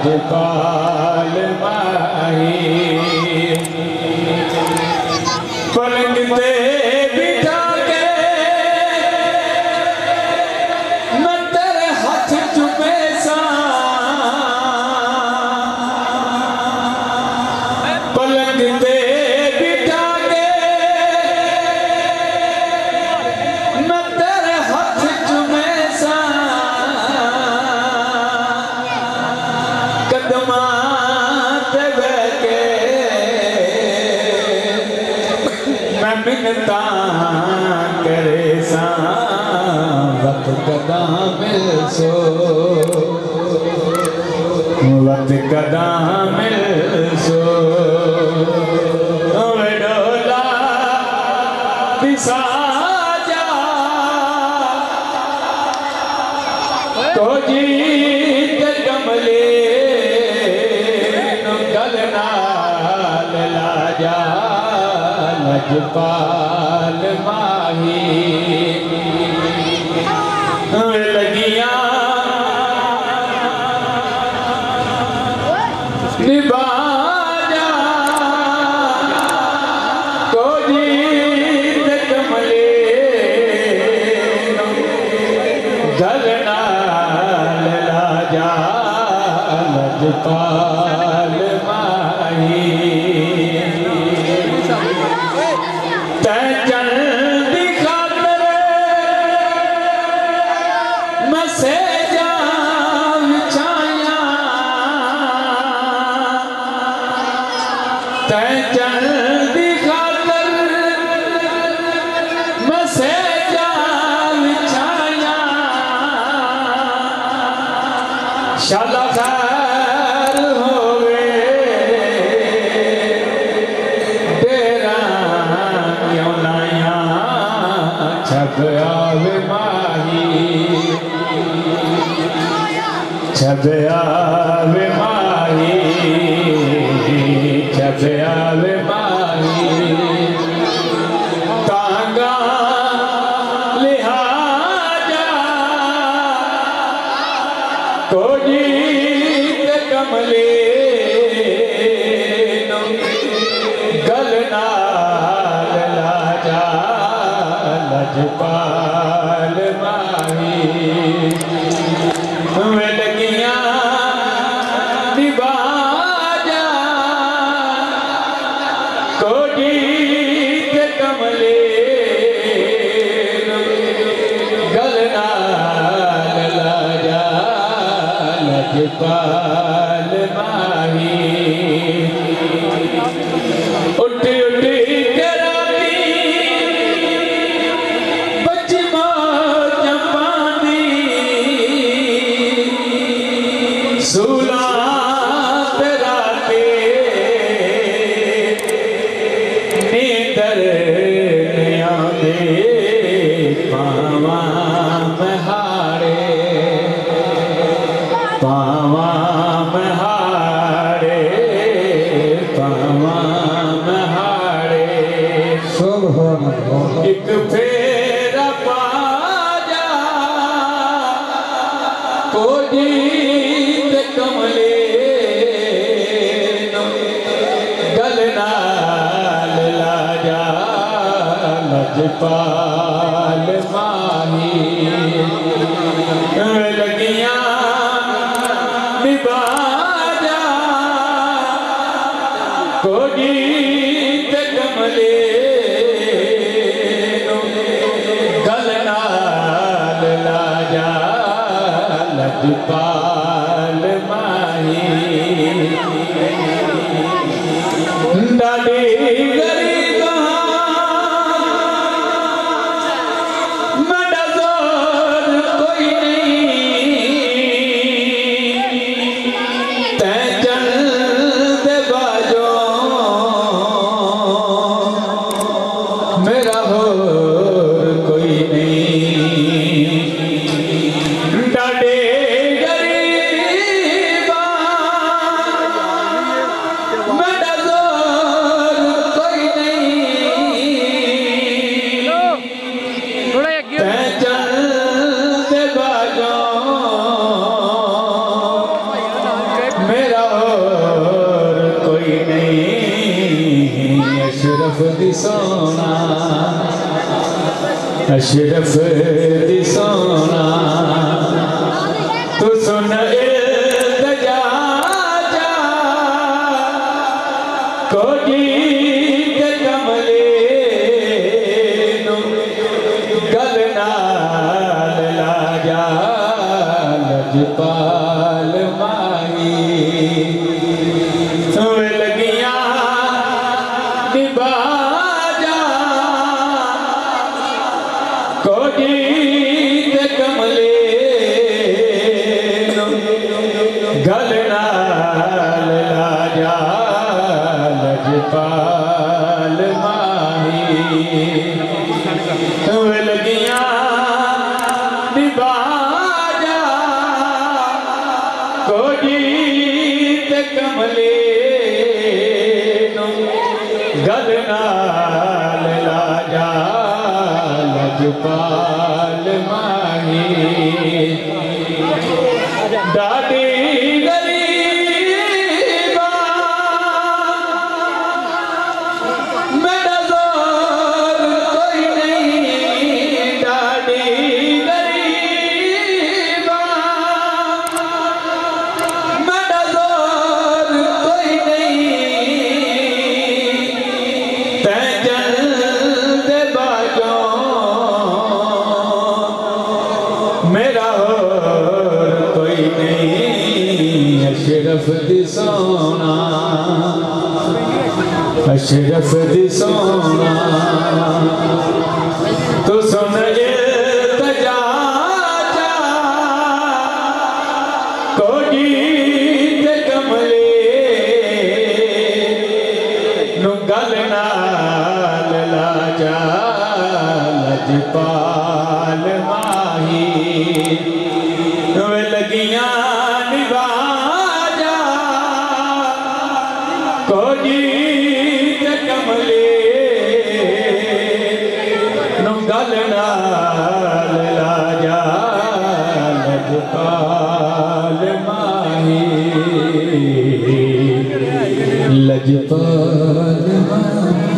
लजपाल माही पलंग पे बिठा के मैं तेरे हाथ चुमे सा पलंग पे बिठा के मैं तेरे हाथ चुमे सा कदमा ते बैके मैं मिन्नता करे सा वक्त कदा मिल सो वक्त कदा मिल सो डोला पिसा जा तो जीत कमले गलना ला जा लजपाल माही लगिया निभा जा तो जीत कमले गलना ला जा लजपाल माही शाला खैर होवे तेरा क्यों नाया छब आवे माही छब आवे माही छब आवे माही तांगा लिहाजा को जीत कमले गलना ला जा लजपाल माही लगिया निभा जा को जीत कमले गलना ला जा लजपाल माही उठ उठ के राती बच्ची मौज पांदी सूला तेरा ते नींदर आंदे पावा महारे पावा महारे पावा महारे एक फेरा पा जा को जीत कमले गलना ला जा लजपाल माही लगिया निभा जा को जीत कमले गलना ला जा लजपाल माही डाली मेरा हो कोई नहीं डाडे गरीबा अशरफ दी सोना अशरफ दी सोना तू सुन इल्तिजा जा कोडी ते कमले नु गल नाल ला जा लजपाल माही लगियां निभा जा कोडी ते कमले गल नाल ला जा लजपाल माही लगियां निभा जा कोडी ते कमले गल नाल ला जा लजपाल माही डाडी गरीबा मेरा जोर कोई नहीं डाडी गरीबा मेरा जोर कोई नहीं तै जल्द बाजों मेरा और कोई नहीं अशरफ दी सोना अशरफ दी सोना तू सुन इल्तिजा जा कोडी ते कमले नु गल नाल ला जा लजपाल माही लगियां निभा जा कोडी ते कमले नु गल नाल ला जा लजपाल माही लजपाल माही।